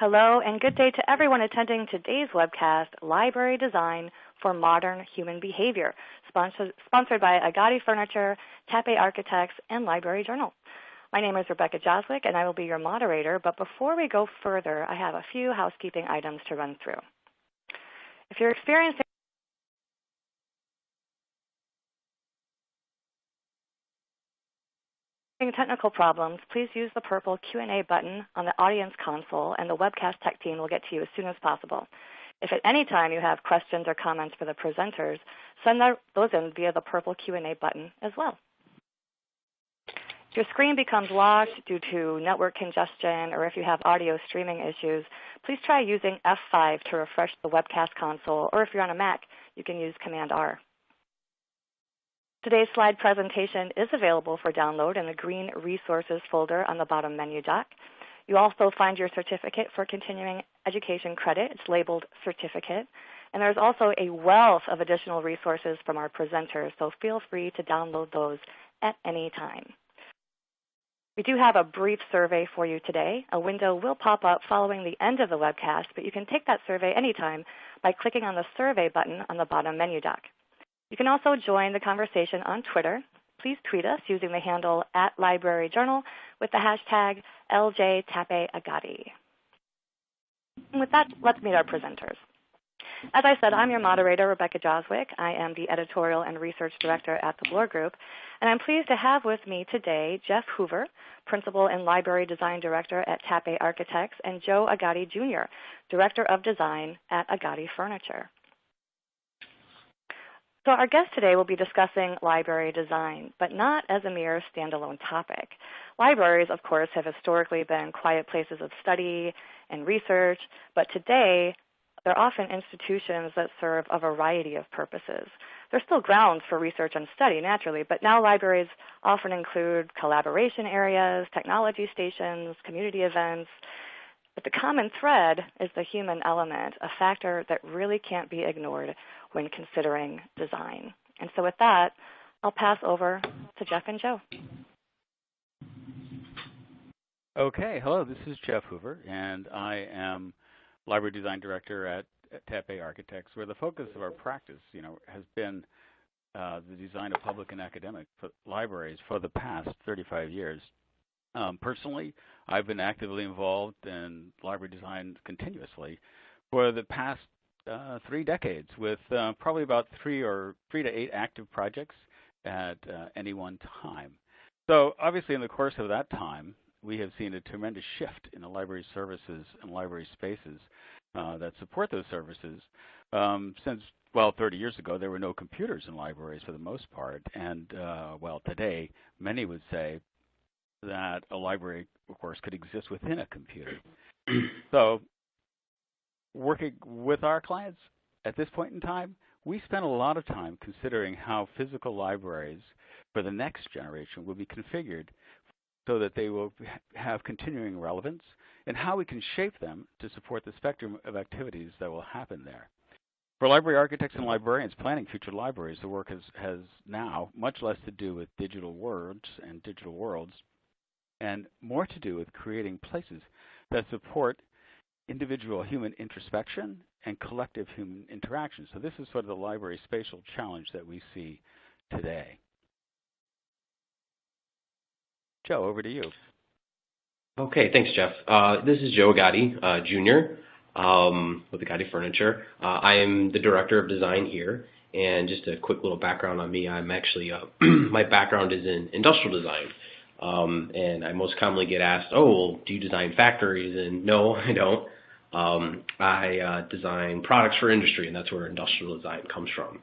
Hello and good day to everyone attending today's webcast, Library Design for Modern Human Behavior, sponsored by Agati Furniture, Tappe Architects, and Library Journal. My name is Rebecca Joswick, and I will be your moderator, but before we go further, I have a few housekeeping items to run through. If you're experiencing technical problems, please use the purple Q&A button on the audience console, and the webcast tech team will get to you as soon as possible. If at any time you have questions or comments for the presenters, send those in via the purple Q&A button as well. If your screen becomes locked due to network congestion or if you have audio streaming issues, please try using F5 to refresh the webcast console, or if you're on a Mac, you can use Command-R. Today's slide presentation is available for download in the green Resources folder on the bottom menu dock. You also find your certificate for continuing education credit. It's labeled Certificate. And there's also a wealth of additional resources from our presenters, so feel free to download those at any time. We do have a brief survey for you today. A window will pop up following the end of the webcast, but you can take that survey anytime by clicking on the survey button on the bottom menu dock. You can also join the conversation on Twitter. Please tweet us using the handle @LibraryJournal with the hashtag LJTappeAgati. And with that, let's meet our presenters. As I said, I'm your moderator, Rebecca Joswick. I am the editorial and research director at the Bloor Group, and I'm pleased to have with me today Jeff Hoover, principal and library design director at Tappe Architects, and Joe Agati Jr., director of design at Agati Furniture. So our guest today will be discussing library design, but not as a mere standalone topic. Libraries, of course, have historically been quiet places of study and research, but today they're often institutions that serve a variety of purposes. There's still grounds for research and study, naturally, but now libraries often include collaboration areas, technology stations, community events. But the common thread is the human element, a factor that really can't be ignored when considering design. And so with that, I'll pass over to Jeff and Joe. Okay, hello, this is Jeff Hoover, and I am Library Design Director at Tappe Architects, where the focus of our practice, has been the design of public and academic libraries for the past 35 years. Personally, I've been actively involved in library design continuously for the past 3 decades, with probably about 3 to 8 active projects at any one time. So obviously in the course of that time, we have seen a tremendous shift in the library services and library spaces that support those services. Since, 30 years ago, there were no computers in libraries for the most part. And, today, many would say that a library, of course, could exist within a computer. So working with our clients at this point in time, we spend a lot of time considering how physical libraries for the next generation will be configured so that they will have continuing relevance, and how we can shape them to support the spectrum of activities that will happen there. For library architects and librarians planning future libraries, the work has now much less to do with digital words and digital worlds, and more to do with creating places that support individual human introspection and collective human interaction. So this is sort of the library spatial challenge that we see today. Joe, over to you. Okay, thanks, Jeff. This is Joe Agati, Jr. With Agati Furniture. I am the director of design here, and just a quick little background on me. I'm actually, my background is in industrial design. And I most commonly get asked, do you design factories? And no, I don't. I design products for industry, and that's where industrial design comes from.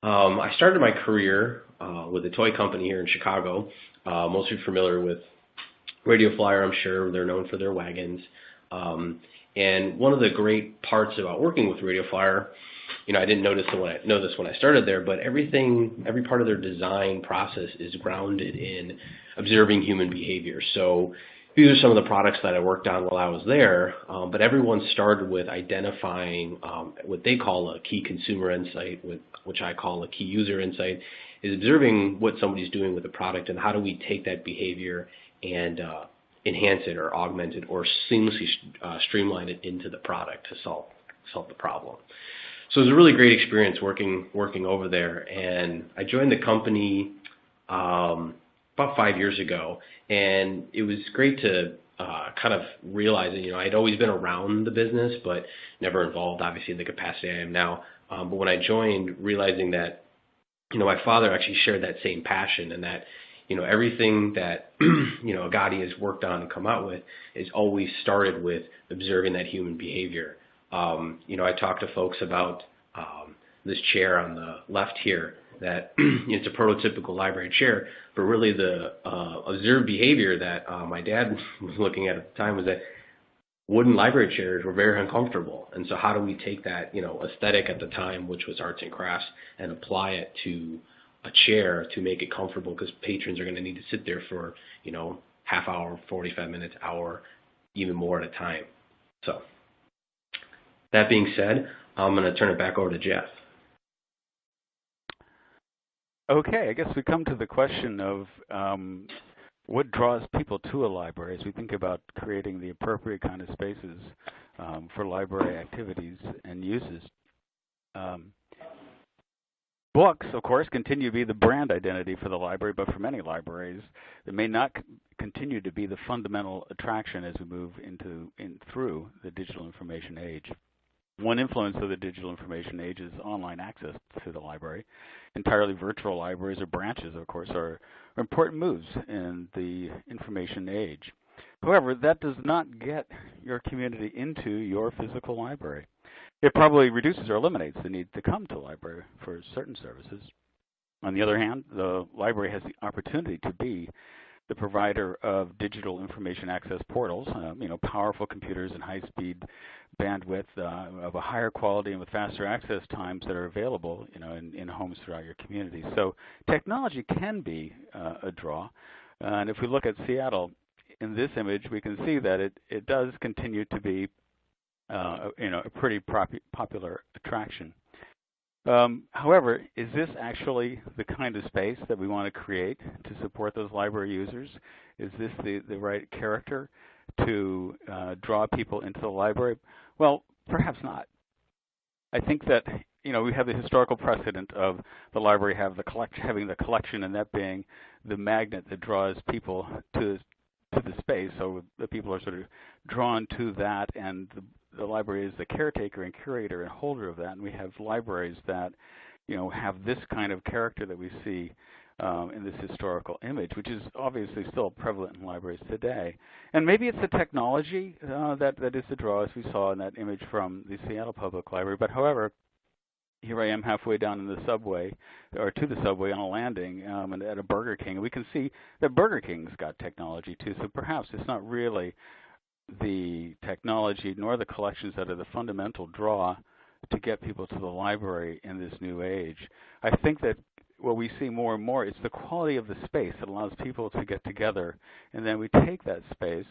I started my career with a toy company here in Chicago. Most of you are familiar with Radio Flyer, I'm sure. They're known for their wagons. And one of the great parts about working with Radio Flyer, I didn't know this when I started there, but every part of their design process is grounded in observing human behavior. So these are some of the products that I worked on while I was there, but everyone started with identifying what they call a key consumer insight, which I call a key user insight, is observing what somebody's doing with the product and how do we take that behavior and enhance it or augment it or seamlessly streamline it into the product to solve the problem. So it was a really great experience working over there, and I joined the company about 5 years ago, and it was great to kind of realize that, I'd always been around the business, but never involved, obviously, in the capacity I am now. But when I joined, realizing that, my father actually shared that same passion, and that, everything that, Agati has worked on and come out with is always started with observing that human behavior. I talk to folks about this chair on the left here, that it's a prototypical library chair, but really the observed behavior that my dad was looking at the time was that wooden library chairs were very uncomfortable. And so how do we take that, aesthetic at the time, which was arts and crafts, and apply it to a chair to make it comfortable, because patrons are going to need to sit there for, half hour, 45 minutes, hour, even more at a time. So that being said, I'm going to turn it back over to Jeff. Okay, I guess we come to the question of what draws people to a library as we think about creating the appropriate kind of spaces for library activities and uses. Books, of course, continue to be the brand identity for the library, but for many libraries, it may not continue to be the fundamental attraction as we move through the digital information age. One influence of the digital information age is online access to the library. Entirely virtual libraries or branches, of course, are important moves in the information age. However, that does not get your community into your physical library. It probably reduces or eliminates the need to come to the library for certain services. On the other hand, the library has the opportunity to be the provider of digital information access portals, powerful computers and high-speed bandwidth of a higher quality and with faster access times that are available, in homes throughout your community. So technology can be a draw. And if we look at Seattle, in this image, we can see that it does continue to be, a pretty popular attraction. However, is this actually the kind of space that we want to create to support those library users? Is this the right character to draw people into the library? Well, perhaps not. I think that we have the historical precedent of the library having the collection, and that being the magnet that draws people to the space. So the people are sort of drawn to that, and the library is the caretaker and curator and holder of that. And we have libraries that have this kind of character that we see in this historical image, which is obviously still prevalent in libraries today. And maybe it's the technology that is the draw, as we saw in that image from the Seattle Public Library. But however, here I am halfway down in the subway, or to the subway on a landing, and at a Burger King. And we can see that Burger King's got technology too. So perhaps it's not really the technology nor the collections that are the fundamental draw to get people to the library in this new age. I think that what we see more and more is the quality of the space that allows people to get together, and then we take that space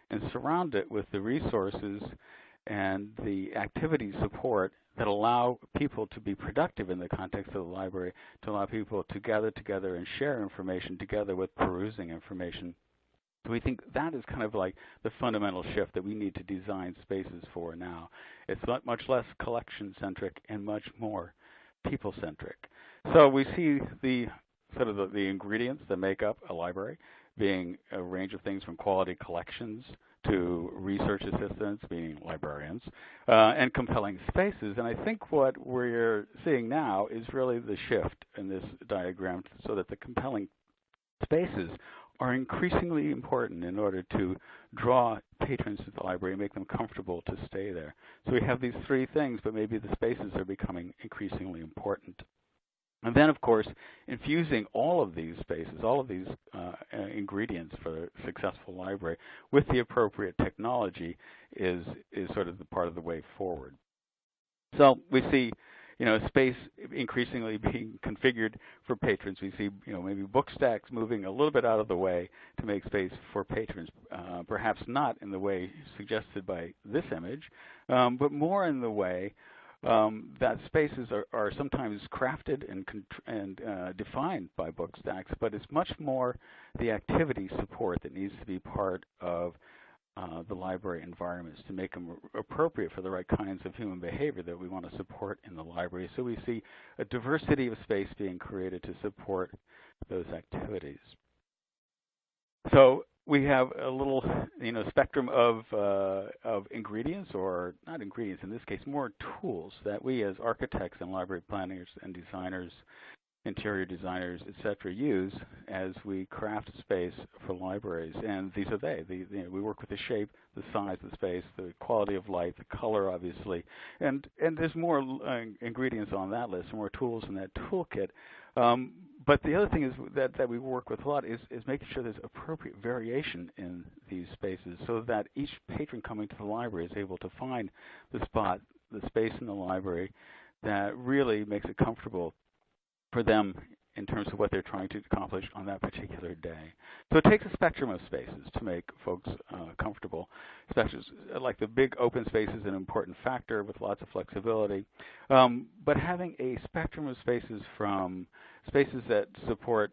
and surround it with the resources and the activity support that allow people to be productive in the context of the library, to allow people to gather together and share information together with perusing information. So we think that is kind of like the fundamental shift that we need to design spaces for now. It's much less collection-centric and much more people-centric. So we see the ingredients that make up a library being a range of things from quality collections to research assistants, meaning librarians, and compelling spaces. And I think what we're seeing now is really the shift in this diagram, so that the compelling spaces are increasingly important in order to draw patrons to the library and make them comfortable to stay there. So we have these three things, but maybe the spaces are becoming increasingly important. And then, of course, infusing all of these spaces, all of these ingredients for a successful library with the appropriate technology is sort of the part of the way forward. So we see space increasingly being configured for patrons. We see, maybe book stacks moving a little bit out of the way to make space for patrons, perhaps not in the way suggested by this image, but more in the way that spaces are sometimes crafted and defined by book stacks, but it's much more the activity support that needs to be part of the library environments to make them appropriate for the right kinds of human behavior that we want to support in the library. So we see a diversity of space being created to support those activities. So we have a little, spectrum of ingredients, or not ingredients in this case, more tools that we as architects and library planners and designers, interior designers, et cetera, use as we craft space for libraries. And these are they. We work with the shape, the size of the space, the quality of light, the color, obviously. And there's more ingredients on that list, more tools in that toolkit. But the other thing is that we work with a lot is making sure there's appropriate variation in these spaces so that each patron coming to the library is able to find the spot, the space in the library that really makes it comfortable for them in terms of what they're trying to accomplish on that particular day. So it takes a spectrum of spaces to make folks comfortable. Especially like the big open space is an important factor with lots of flexibility. But having a spectrum of spaces, from spaces that support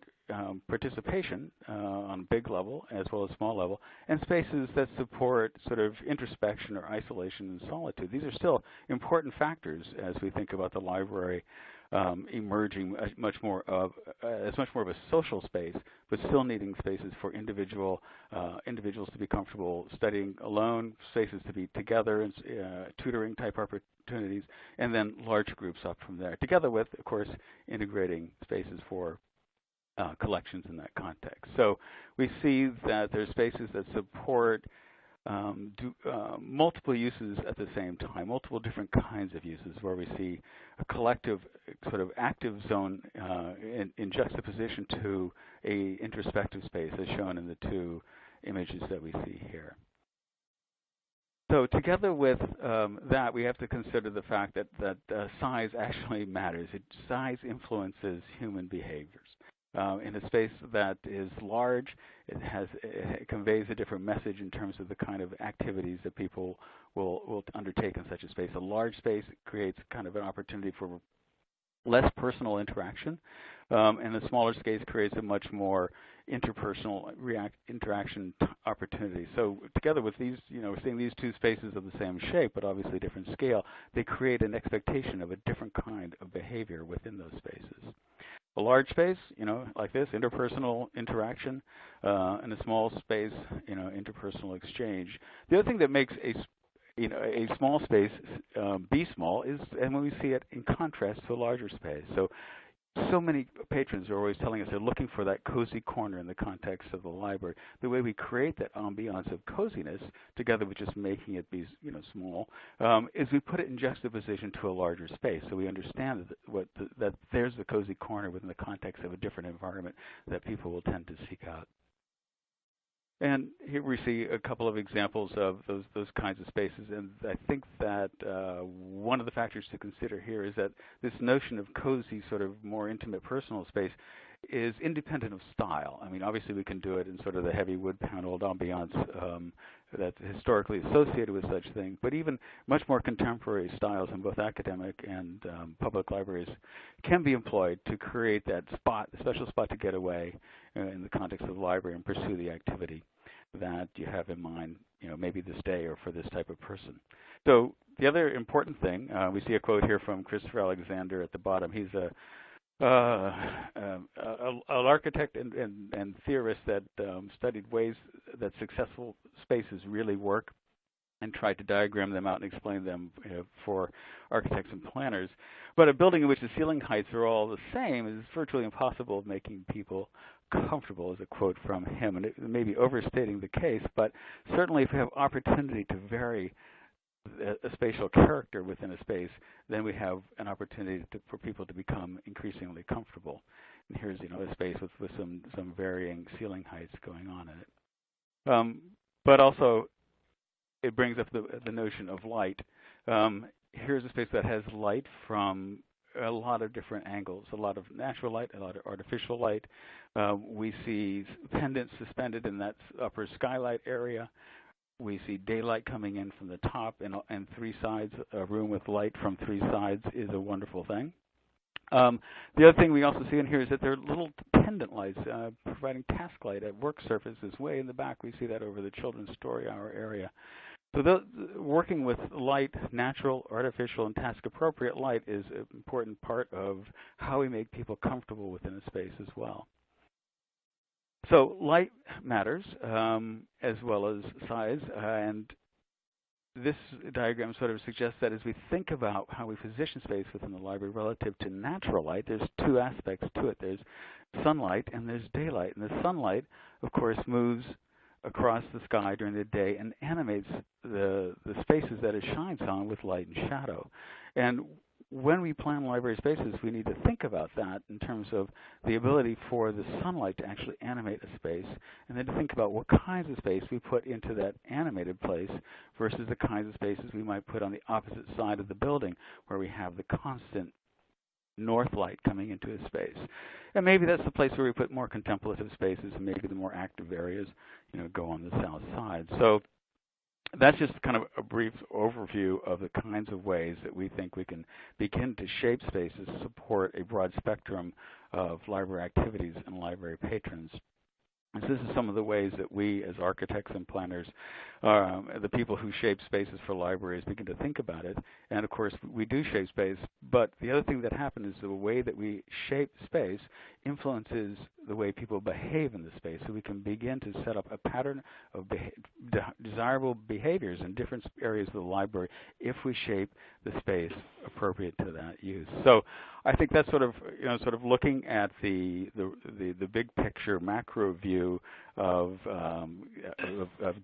participation on a big level as well as small level, and spaces that support sort of introspection or isolation and solitude. These are still important factors as we think about the library emerging as much more of a social space, but still needing spaces for individuals to be comfortable studying alone, spaces to be together, and tutoring type opportunities, and then large groups up from there, together with, of course, integrating spaces for collections in that context. So we see that there's spaces that support multiple uses at the same time, multiple different kinds of uses, where we see a collective sort of active zone in juxtaposition to a introspective space, as shown in the two images that we see here. So together with that, we have to consider the fact that size actually matters. Size influences human behaviors. In a space that is large, it conveys a different message in terms of the kind of activities that people will undertake in such a space. A large space creates kind of an opportunity for less personal interaction, and a smaller space creates a much more interpersonal interaction opportunity. So together with these, we're seeing these two spaces of the same shape, but obviously different scale, they create an expectation of a different kind of behavior within those spaces. A large space, like this, interpersonal interaction, and a small space, interpersonal exchange. The other thing that makes a small space be small is, and when we see it in contrast to a larger space. So many patrons are always telling us they're looking for that cozy corner in the context of the library. The way we create that ambiance of coziness, together with just making it be, small, is we put it in juxtaposition to a larger space. So we understand that there's the cozy corner within the context of a different environment that people will tend to seek out. And here we see a couple of examples of those kinds of spaces, and I think that one of the factors to consider here is that this notion of cozy, sort of more intimate personal space is independent of style. I mean, obviously we can do it in sort of the heavy wood-paneled ambiance that's historically associated with such things, but even much more contemporary styles in both academic and public libraries can be employed to create that spot, a special spot to get away in the context of the library and pursue the activity that you have in mind, maybe this day or for this type of person. So the other important thing, we see a quote here from Christopher Alexander at the bottom. He's an architect and theorist that studied ways that successful spaces really work and tried to diagram them out and explain them for architects and planners. But a building in which the ceiling heights are all the same is virtually impossible of making people comfortable, is a quote from him. And it may be overstating the case, but certainly if we have opportunity to vary a spatial character within a space, then we have an opportunity for people to become increasingly comfortable. And here's a space with some varying ceiling heights going on in it. But also, it brings up the notion of light. Here's a space that has light from a lot of different angles, a lot of natural light, a lot of artificial light. We see pendants suspended in that upper skylight area. we see daylight coming in from the top and three sides. A room with light from three sides is a wonderful thing. The other thing we also see in here is that there are little pendant lights providing task light at work surfaces way in the back. We see that over the children's story hour area. So working with light, natural, artificial, and task-appropriate light is an important part of how we make people comfortable within a space as well. So light matters as well as size, and this diagram sort of suggests that as we think about how we position space within the library relative to natural light, there's two aspects to it. There's sunlight and there's daylight. And the sunlight, of course, moves across the sky during the day and animates the spaces that it shines on with light and shadow. And when we plan library spaces, we need to think about that in terms of the ability for the sunlight to actually animate a space, and then to think about what kinds of space we put into that animated place versus the kinds of spaces we might put on the opposite side of the building where we have the constant north light coming into a space. And maybe that's the place where we put more contemplative spaces, and maybe the more active areas, go on the south side. So that's just kind of a brief overview of the kinds of ways that we think we can begin to shape spaces to support a broad spectrum of library activities and library patrons. And so this is some of the ways that we as architects and planners, the people who shape spaces for libraries, begin to think about it. And of course, we do shape space, but the other thing that happens is the way that we shape space influences the way people behave in the space. So we can begin to set up a pattern of desirable behaviors in different areas of the library if we shape the space appropriate to that use. So I think that's sort of looking at the big picture macro view of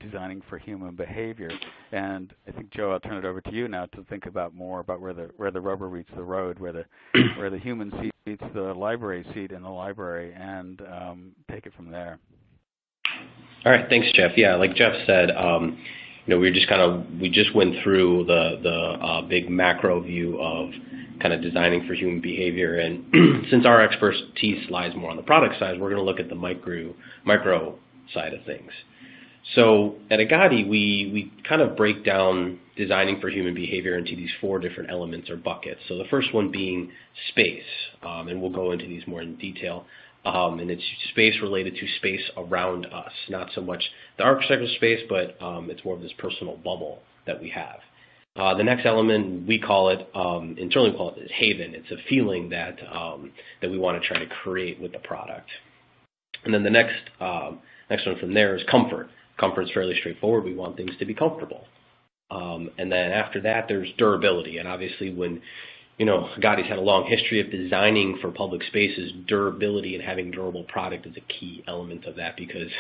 designing for human behavior. And I think, Joe, I'll turn it over to you now to think about more about where the rubber meets the road, where the human seat meets the library seat in the library, and take it from there. All right, thanks, Jeff. Yeah, like Jeff said, we just went through the big macro view of kind of designing for human behavior, and since our expertise lies more on the product side, we're going to look at the micro side of things. So at Agati, we kind of break down designing for human behavior into these 4 different elements or buckets. So the first one being space, and we'll go into these more in detail. And it's space related to space around us, not so much the architectural space, but it's more of this personal bubble that we have. The next element, we call it, internally we call it haven. It's a feeling that we want to try to create with the product. And then the next one from there is comfort. Comfort is fairly straightforward. We want things to be comfortable. And then after that, there's durability. And obviously when Agati's had a long history of designing for public spaces. Durability and having durable product is a key element of that, because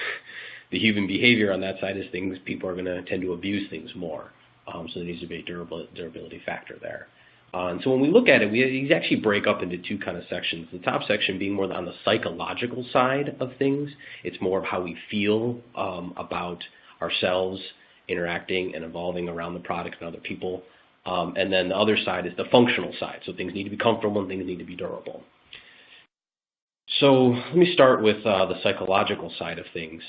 the human behavior on that side is things people are going to tend to abuse things more. So there needs to be a durability factor there. And so when we look at it, we actually break up into 2 kind of sections. The top section being more on the psychological side of things. It's more of how we feel about ourselves interacting and evolving around the product and other people. And then the other side is the functional side. So things need to be comfortable and things need to be durable. So let me start with the psychological side of things.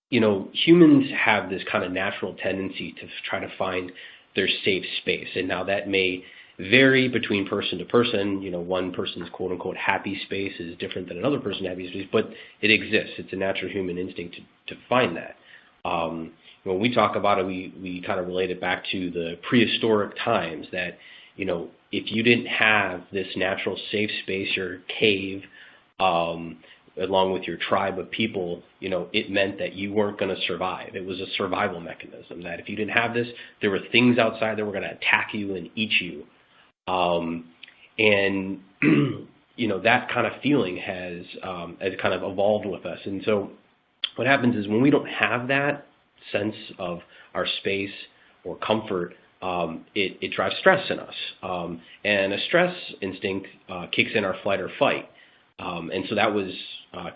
Humans have this kind of natural tendency to try to find their safe space. And now that may vary between person to person. One person's quote-unquote happy space is different than another person's happy space, but it exists. It's a natural human instinct to find that. When we talk about it, we kind of relate it back to the prehistoric times that, if you didn't have this natural safe space, your cave, along with your tribe of people, it meant that you weren't going to survive. It was a survival mechanism, that if you didn't have this, there were things outside that were going to attack you and eat you. That kind of feeling has kind of evolved with us. And so what happens is when we don't have that sense of our space or comfort, it drives stress in us. And a stress instinct kicks in our flight or fight. And so that was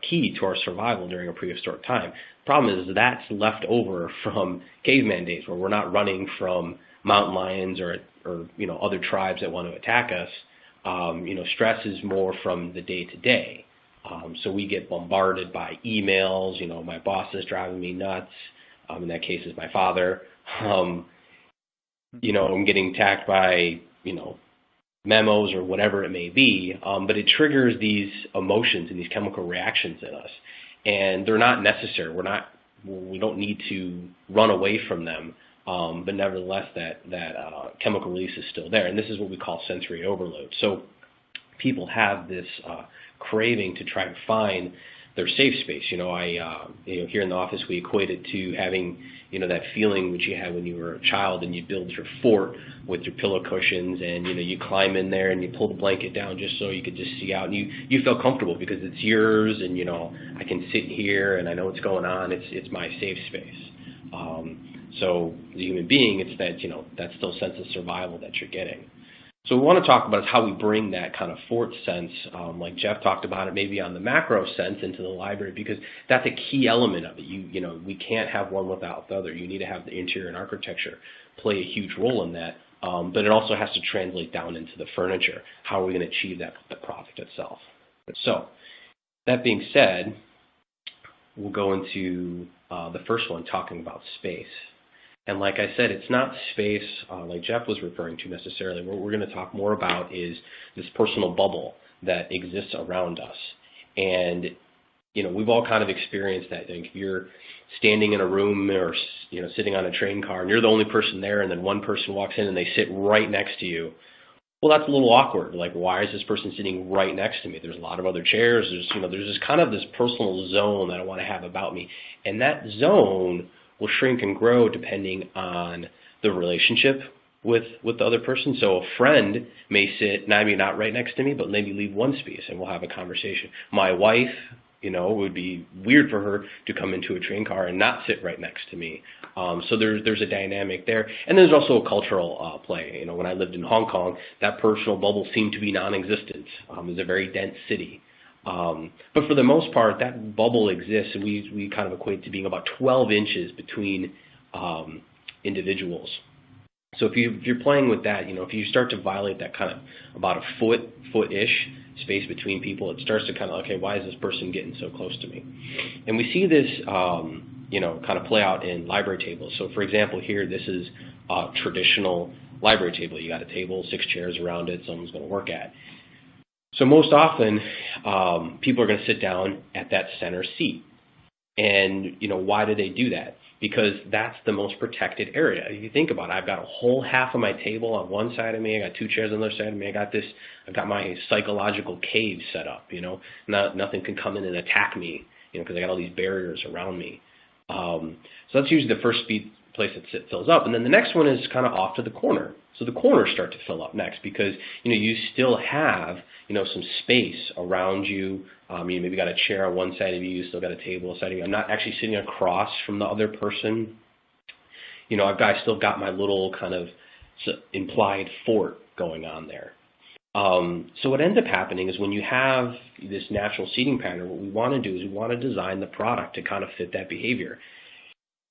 key to our survival during a prehistoric time. Problem is that's left over from caveman days, where we're not running from mountain lions or other tribes that want to attack us. Stress is more from the day to day. So we get bombarded by emails. My boss is driving me nuts. In that case, is my father. I'm getting attacked by, memos or whatever it may be, but it triggers these emotions and these chemical reactions in us, and they're not necessary. We don't need to run away from them, but nevertheless, that chemical release is still there, and this is what we call sensory overload. So people have this craving to try to find their safe space. Here in the office, we equate it to having, that feeling which you had when you were a child and you build your fort with your pillow cushions, and, you climb in there and you pull the blanket down just so you could just see out, and you feel comfortable because it's yours, and, I can sit here and I know what's going on. It's my safe space. So the human being, it's that, that still sense of survival that you're getting. So what we want to talk about is how we bring that kind of fort sense, like Jeff talked about it, maybe on the macro sense into the library, because that's a key element of it. We can't have one without the other. You need to have the interior and architecture play a huge role in that, but it also has to translate down into the furniture. How are we going to achieve that the product itself? So that being said, we'll go into the first one, talking about space. And like I said, it's not space like Jeff was referring to necessarily. What we're going to talk more about is this personal bubble that exists around us. And, we've all kind of experienced that. If you're standing in a room or, sitting on a train car and you're the only person there, and then one person walks in and they sit right next to you, well, that's a little awkward. Like, why is this person sitting right next to me? There's a lot of other chairs. There's this kind of this personal zone that I want to have about me. And that zone will shrink and grow depending on the relationship with the other person. So a friend may sit maybe not right next to me, but maybe leave one space and we'll have a conversation. My wife, it would be weird for her to come into a train car and not sit right next to me. So there's a dynamic there. And there's also a cultural play. When I lived in Hong Kong, that personal bubble seemed to be non-existent. It was a very dense city. But for the most part, that bubble exists, and we kind of equate to being about 12 inches between individuals. So if you're playing with that, if you start to violate that kind of about a foot-ish space between people, it starts to kind of, okay, why is this person getting so close to me? And we see this, kind of play out in library tables. So for example, here, this is a traditional library table. You got a table, 6 chairs around it, someone's going to work at. So most often, people are going to sit down at that center seat. And, why do they do that? Because that's the most protected area. If you think about it, I've got a whole half of my table on one side of me. I got 2 chairs on the other side of me. I've got my psychological cave set up, Nothing can come in and attack me, because I got all these barriers around me. So that's usually the first place that fills up. And then the next one is kind of off to the corner. So the corners start to fill up next because, you still have, some space around you. You maybe got a chair on one side of you, you still got a table on the side of you. I'm not actually sitting across from the other person. I've still got my little kind of implied fort going on there. So what ends up happening is when you have this natural seating pattern, what we want to do is we want to design the product to kind of fit that behavior.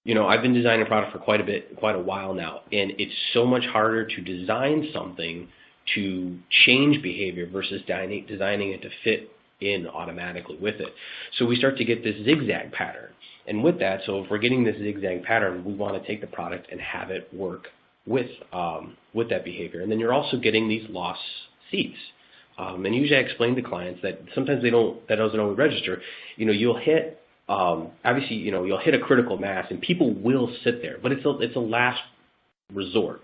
I've been designing a product for quite a while now, and it's so much harder to design something to change behavior versus designing it to fit in automatically with it. So we start to get this zigzag pattern. And with that, so if we're getting this zigzag pattern, we want to take the product and have it work with that behavior. And then you're also getting these lost seats. And usually I explain to clients that sometimes that doesn't always register. You'll hit obviously, you'll hit a critical mass, and people will sit there, but it's a last resort.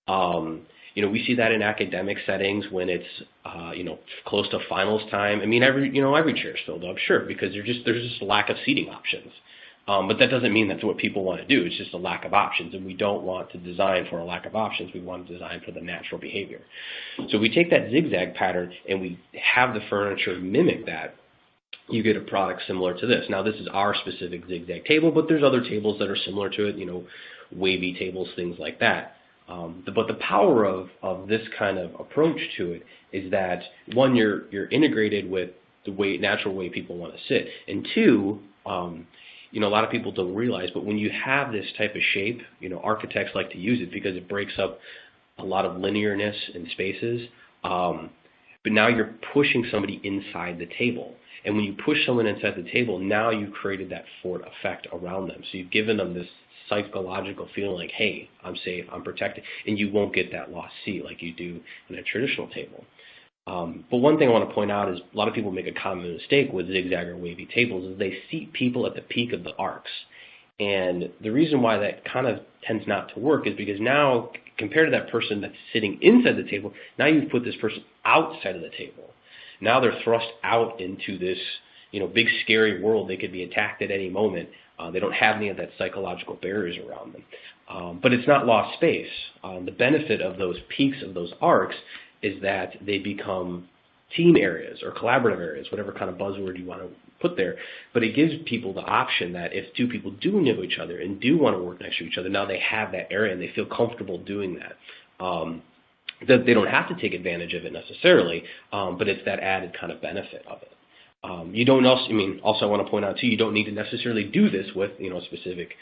We see that in academic settings when it's close to finals time. I mean, every chair's filled up, sure, because there's just a lack of seating options. But that doesn't mean that's what people want to do. It's just a lack of options, and we don't want to design for a lack of options. We want to design for the natural behavior. So we take that zigzag pattern and we have the furniture mimic that. You get a product similar to this. Now, this is our specific zigzag table, but there's other tables that are similar to it, wavy tables, things like that. But the power of this kind of approach to it is that, one, you're integrated with the natural way people want to sit, and two, a lot of people don't realize, but when you have this type of shape, architects like to use it because it breaks up a lot of linearness in spaces. But now you're pushing somebody inside the table. And when you push someone inside the table, now you've created that fort effect around them. So you've given them this psychological feeling like, hey, I'm safe, I'm protected, and you won't get that lost seat like you do in a traditional table. But one thing I want to point out is a lot of people make a common mistake with zigzag or wavy tables is they seat people at the peak of the arcs. And the reason why that kind of tends not to work is because now, compared to that person that's sitting inside the table, now you've put this person outside of the table. Now they're thrust out into this, big scary world. They could be attacked at any moment. They don't have any of that psychological barriers around them. But it's not lost space. The benefit of those peaks of those arcs is that they become team areas or collaborative areas, whatever kind of buzzword you want to put there. But it gives people the option that if two people do know each other and do want to work next to each other, now they have that area and they feel comfortable doing that. That they don't have to take advantage of it necessarily, but it's that added kind of benefit of it. You don't also I want to point out too, you don't need to necessarily do this with, a specific,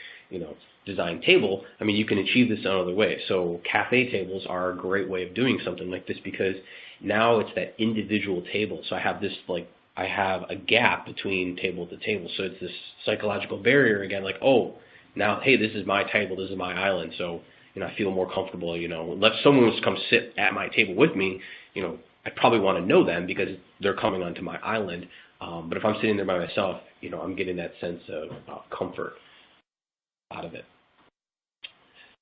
design table. You can achieve this in other ways. So cafe tables are a great way of doing something like this because now it's that individual table. So I have a gap between table to table. So it's this psychological barrier again, like, oh, now, hey, this is my table, this is my island. So, I feel more comfortable, unless someone was to come sit at my table with me, I'd probably want to know them because they're coming onto my island. But if I'm sitting there by myself, I'm getting that sense of comfort out of it.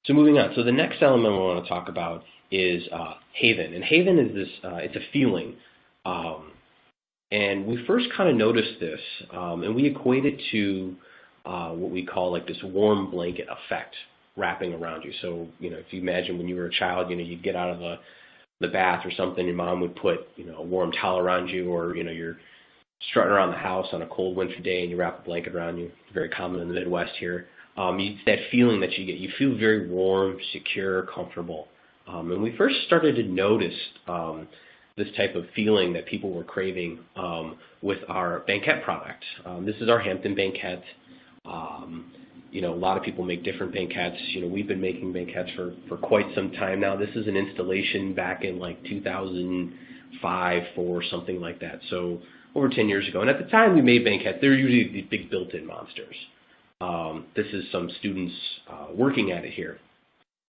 So moving on. So the next element we want to talk about is haven. And haven is this, it's a feeling. And we first kind of noticed this, and we equate it to what we call like this warm blanket effect wrapping around you. So, if you imagine when you were a child, you'd get out of the bath or something, your mom would put, a warm towel around you, or, you're strutting around the house on a cold winter day and you wrap a blanket around you. It's very common in the Midwest here. It's that feeling that you get. You feel very warm, secure, comfortable. And we first started to notice this type of feeling that people were craving with our banquette product. This is our Hampton banquette. A lot of people make different banquettes. We've been making banquettes for quite some time now. This is an installation back in like 2005, 4, something like that. So over 10 years ago. And at the time we made banquettes, they were usually these big built-in monsters. This is some students working at it here.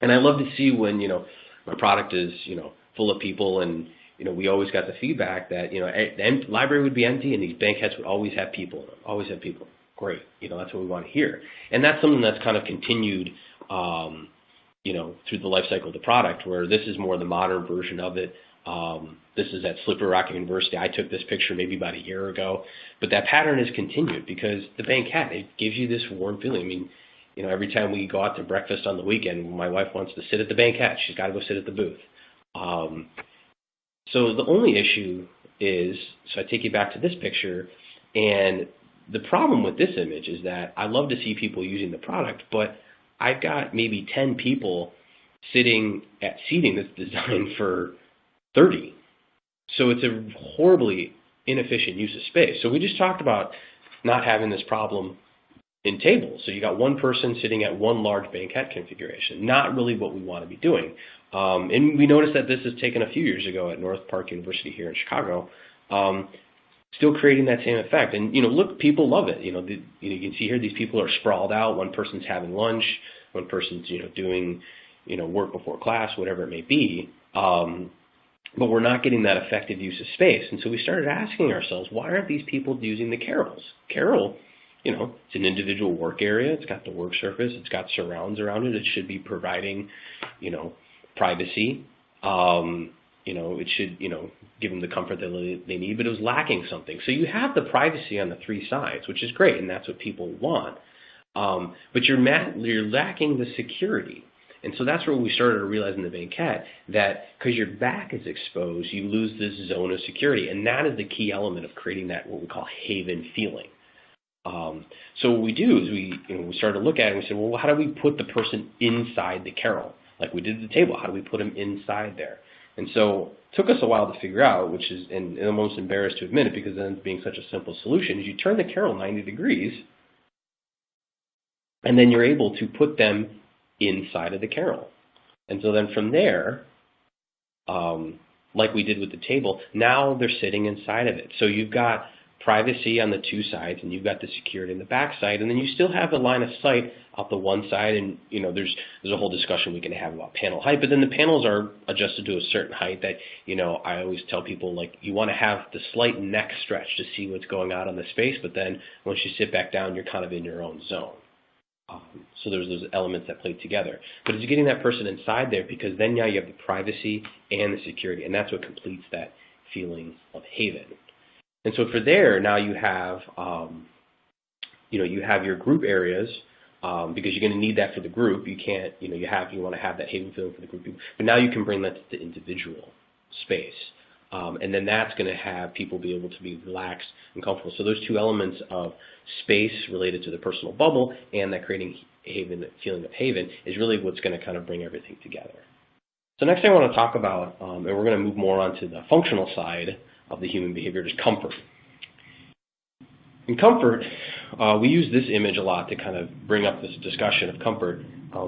And I love to see when, my product is, full of people and, we always got the feedback that, the library would be empty and these banquettes would always have people in them, always have people. Great. That's what we want to hear. And that's something that's kind of continued, through the life cycle of the product, where this is more the modern version of it. This is at Slippery Rock University. I took this picture maybe about a year ago. But that pattern has continued because the banquette, it gives you this warm feeling. Every time we go out to breakfast on the weekend, my wife wants to sit at the banquette. She's got to go sit at the booth. So the only issue is, so I take you back to this picture, and the problem with this image is that I love to see people using the product, but I've got maybe 10 people sitting at seating that's designed for 30. So it's a horribly inefficient use of space. So we just talked about not having this problem in tables. So you got one person sitting at one large banquette configuration, not really what we want to be doing. And we noticed that this is taken a few years ago at North Park University here in Chicago. Still creating that same effect. And, look, people love it. You can see here these people are sprawled out. One person's having lunch. One person's, doing, work before class, whatever it may be. But we're not getting that effective use of space. And so we started asking ourselves, why aren't these people using the carrels? Carrel, it's an individual work area. It's got the work surface. It's got surrounds around it. It should be providing, privacy. It should, give them the comfort that they need, but it was lacking something. So you have the privacy on the three sides, which is great, and that's what people want. But you're lacking the security. And so that's where we started to realize in the banquette that because your back is exposed, you lose this zone of security. And that is the key element of creating that what we call haven feeling. So what we do is we started to look at it and we said, well, how do we put the person inside the carrel? Like we did at the table, how do we put them inside there? And so it took us a while to figure out, which is, and I'm almost embarrassed to admit it because then it's being such a simple solution, is you turn the carrel 90 degrees and then you're able to put them inside of the carrel. And so then from there, like we did with the table, now they're sitting inside of it. So you've got privacy on the two sides, and you've got the security on the back side, and then you still have the line of sight out the one side, and there's a whole discussion we can have about panel height, but then the panels are adjusted to a certain height that, I always tell people, like, you want to have the slight neck stretch to see what's going on in the space, but then once you sit back down, you're kind of in your own zone. So there's those elements that play together. But it's getting that person inside there, because then now you have the privacy and the security, and that's what completes that feeling of haven. And so for there, now you have, you have your group areas, because you're going to need that for the group. You can't, you want to have that haven feeling for the group. But now you can bring that to the individual space. And then that's going to have people be able to be relaxed and comfortable. So those two elements of space related to the personal bubble and that creating haven, feeling of haven, is really what's going to kind of bring everything together. So next thing I want to talk about, and we're going to move more onto the functional side of the human behavior, is comfort. In comfort, we use this image a lot to kind of bring up this discussion of comfort,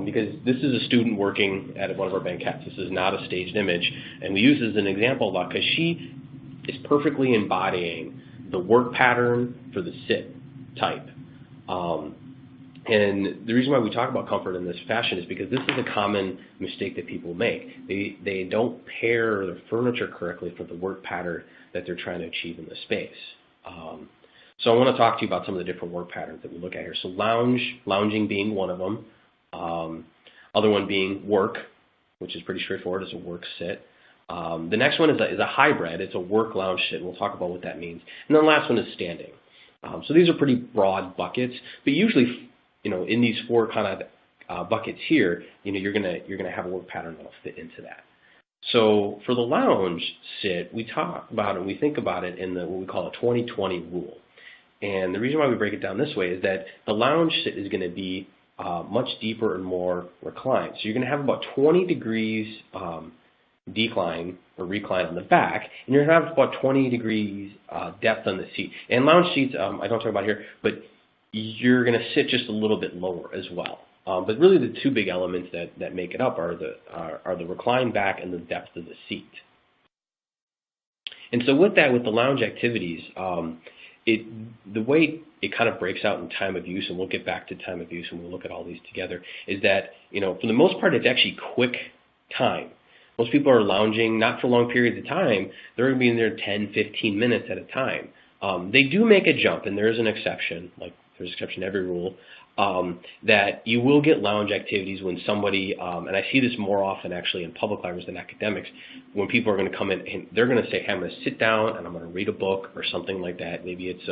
because this is a student working at one of our banquettes. This is not a staged image, and we use this as an example a lot because she is perfectly embodying the work pattern for the sit type. And the reason why we talk about comfort in this fashion is because this is a common mistake that people make. They don't pair the furniture correctly for the work pattern that they're trying to achieve in the space. So I want to talk to you about some of the different work patterns that we look at here. So lounging being one of them. Other one being work, which is pretty straightforward. It's a work sit. The next one is a hybrid. It's a work lounge sit. We'll talk about what that means. And then the last one is standing. So these are pretty broad buckets, but usually, in these four kind of buckets here, you're gonna have a work pattern that'll fit into that. So for the lounge sit, we talk about it and we think about it in what we call a 20-20 rule. And the reason why we break it down this way is that the lounge sit is going to be much deeper and more reclined. So you're going to have about 20 degrees decline or recline on the back, and you're going to have about 20 degrees depth on the seat. And lounge seats, I don't talk about here, but you're going to sit just a little bit lower as well. But really the two big elements that make it up are the recline back and the depth of the seat. And so with that, with the lounge activities, the way it kind of breaks out in time of use, and we'll get back to time of use when we look at all these together, is that, for the most part, it's actually quick time. Most people are lounging not for long periods of time. They're going to be in there 10, 15 minutes at a time. They do make a jump, and there is an exception, like there's an exception to every rule, that you will get lounge activities when somebody, and I see this more often actually in public libraries than academics, when people are going to come in and they're going to say, hey, I'm going to sit down and I'm going to read a book or something like that. Maybe it's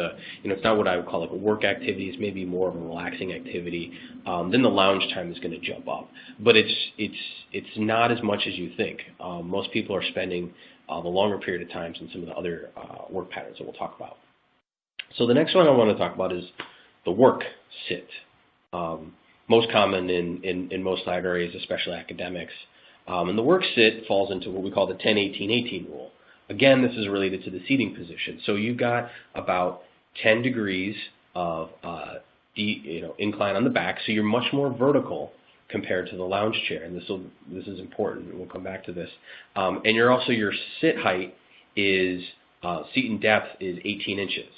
it's not what I would call like a work activity. It's maybe more of a relaxing activity. Then the lounge time is going to jump up, but it's not as much as you think. Most people are spending the longer period of times in some of the other work patterns that we'll talk about. So the next one I want to talk about is the work sit. Most common in most libraries, especially academics. And the work sit falls into what we call the 10-18-18 rule. Again, this is related to the seating position. So you've got about 10 degrees of incline on the back, so you're much more vertical compared to the lounge chair. And this is important, and we'll come back to this. And your sit height is, seat and depth is 18 inches.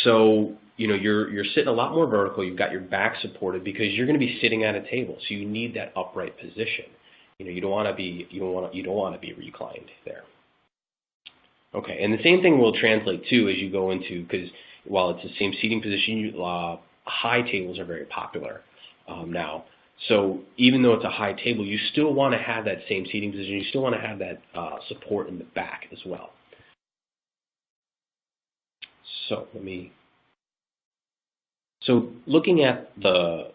So you're sitting a lot more vertical. You've got your back supported because you're going to be sitting at a table, so you need that upright position. You don't want to be reclined there. Okay, and the same thing will translate too as you go into, because while it's the same seating position, high tables are very popular now. So even though it's a high table, you still want to have that same seating position. You still want to have that support in the back as well. So looking at the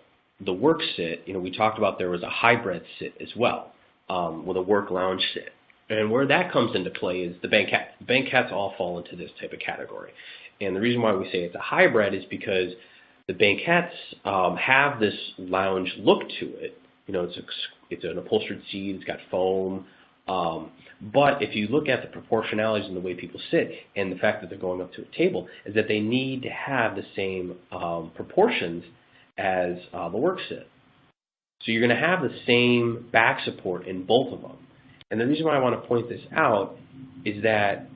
work sit, we talked about there was a hybrid sit as well, with a work lounge sit. And where that comes into play is the banquette. The banquettes all fall into this type of category. And the reason why we say it's a hybrid is because the banquettes have this lounge look to it. It's an upholstered seat, it's got foam. But if you look at the proportionalities and the way people sit and the fact that they're going up to a table, is that they need to have the same proportions as the work sit. So you're going to have the same back support in both of them. And the reason why I want to point this out is that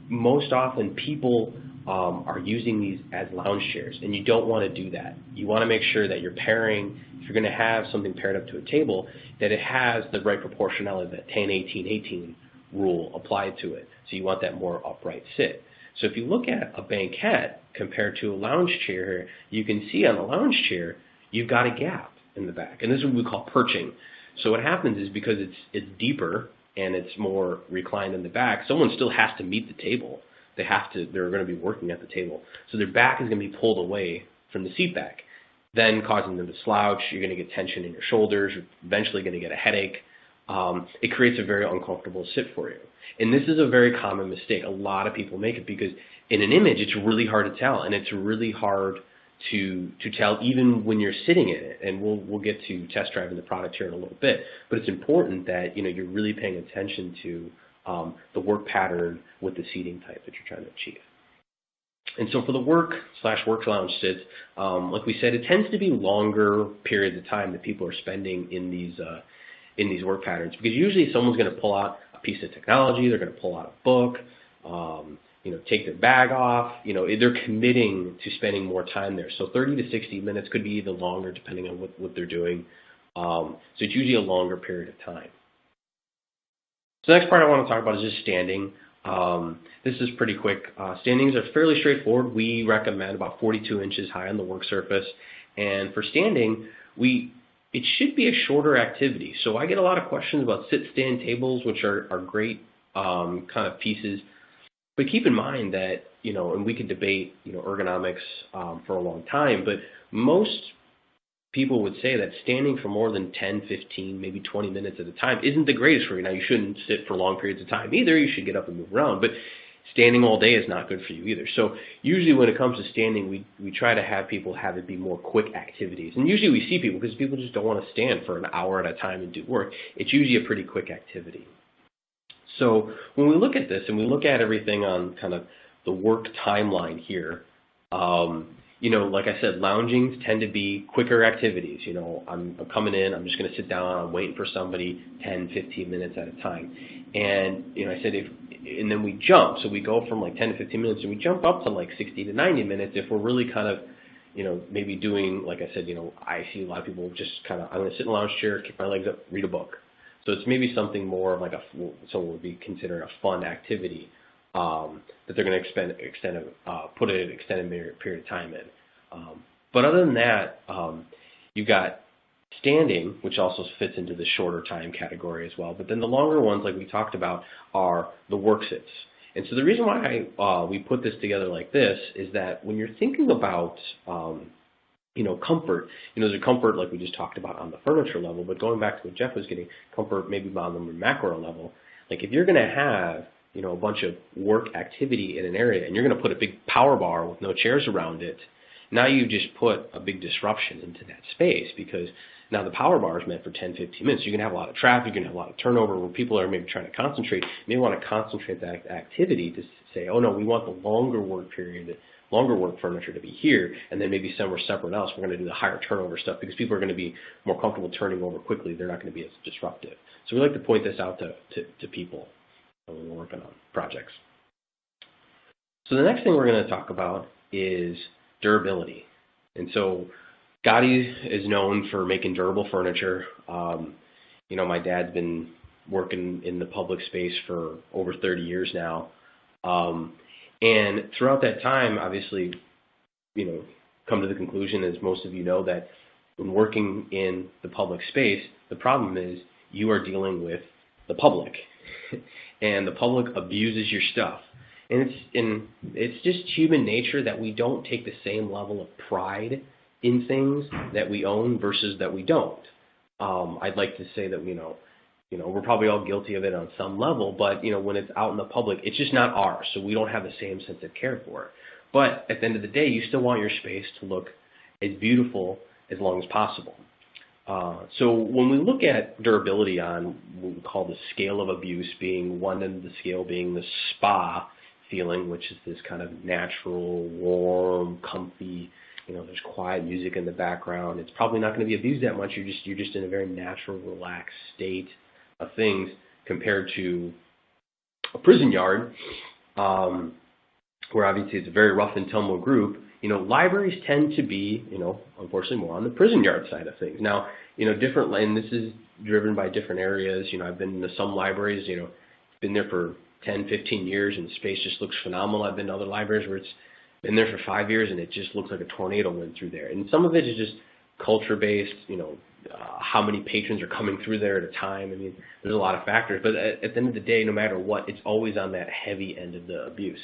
most often people are using these as lounge chairs, and you don't want to do that. You want to make sure that you're pairing, if you're going to have something paired up to a table, that it has the right proportionality, that 10-18-18 rule applied to it. So you want that more upright sit. So if you look at a banquette compared to a lounge chair, you can see on the lounge chair, you've got a gap in the back. And this is what we call perching. So what happens is because it's deeper and it's more reclined in the back, someone still has to meet the table. They're going to be working at the table. So their back is going to be pulled away from the seat back, then causing them to slouch. You're going to get tension in your shoulders. You're eventually going to get a headache. It creates a very uncomfortable sit for you. And this is a very common mistake. A lot of people make it because in an image, it's really hard to tell, and it's really hard to tell even when you're sitting in it. And we'll get to test driving the product here in a little bit. But it's important that you're really paying attention to the work pattern with the seating type that you're trying to achieve. And so for the work lounge sits, like we said, it tends to be longer periods of time that people are spending in these work patterns, because usually someone's going to pull out a piece of technology, they're going to pull out a book, take their bag off. They're committing to spending more time there. So 30 to 60 minutes could be even longer depending on what they're doing. So it's usually a longer period of time. So the next part I want to talk about is just standing. This is pretty quick. Standings are fairly straightforward. We recommend about 42 inches high on the work surface. And for standing, it should be a shorter activity. So I get a lot of questions about sit-stand tables, which are great kind of pieces. But keep in mind that, and we could debate, ergonomics for a long time, but most people would say that standing for more than 10, 15, maybe 20 minutes at a time isn't the greatest for you. Now, you shouldn't sit for long periods of time either. You should get up and move around. But standing all day is not good for you either. So usually when it comes to standing, we try to have people have it be more quick activities. And usually we see people, because people just don't want to stand for an hour at a time and do work. It's usually a pretty quick activity. So when we look at this and we look at everything on kind of the work timeline here, like I said, loungings tend to be quicker activities. I'm coming in, I'm just going to sit down, I'm waiting for somebody 10, 15 minutes at a time. And, I said, and then we jump. So we go from like 10 to 15 minutes and we jump up to like 60 to 90 minutes if we're really kind of, maybe doing, like I said, I see a lot of people just kind of, I'm going to sit in a lounge chair, kick my legs up, read a book. So it's maybe something more of like someone would be considered a fun activity that they're going to put an extended period of time in. But other than that, you've got standing, which also fits into the shorter time category as well. But then the longer ones, like we talked about, are the work sits. And so the reason why we put this together like this is that when you're thinking about comfort, there's a comfort like we just talked about on the furniture level, but going back to what Jeff was getting, comfort maybe on the macro level. Like if you're going to have, a bunch of work activity in an area and you're going to put a big power bar with no chairs around it, now you just put a big disruption into that space, because now the power bar is meant for 10, 15 minutes. You're going to have a lot of traffic, you're going to have a lot of turnover where people are maybe trying to concentrate. You may want to concentrate that activity to say, oh no, we want the longer work period, longer work furniture to be here, and then maybe somewhere separate else we're going to do the higher turnover stuff, because people are going to be more comfortable turning over quickly. They're not going to be as disruptive. So we like to point this out to people when we're working on projects. So the next thing we're going to talk about is durability. And so Agati is known for making durable furniture. My dad's been working in the public space for over 30 years now. And throughout that time, obviously, come to the conclusion, as most of you know, that when working in the public space, the problem is you are dealing with the public. And the public abuses your stuff. And it's just human nature that we don't take the same level of pride in things that we own versus that we don't. I'd like to say that, we're probably all guilty of it on some level, but, when it's out in the public, it's just not ours, so we don't have the same sense of care for it. But at the end of the day, you still want your space to look as beautiful as long as possible. So when we look at durability on what we call the scale of abuse, being one end of the scale being the spa feeling, which is this kind of natural, warm, comfy, there's quiet music in the background. It's probably not going to be abused that much. You're just in a very natural, relaxed state of things compared to a prison yard, where obviously it's a very rough and tumble group, libraries tend to be, unfortunately more on the prison yard side of things. Now, different, and this is driven by different areas. I've been to some libraries, been there for 10, 15 years and the space just looks phenomenal. I've been to other libraries where it's been there for 5 years and it just looks like a tornado went through there. And some of it is just culture-based, how many patrons are coming through there at a time. I mean, there's a lot of factors. But at the end of the day, no matter what, it's always on that heavy end of the abuse.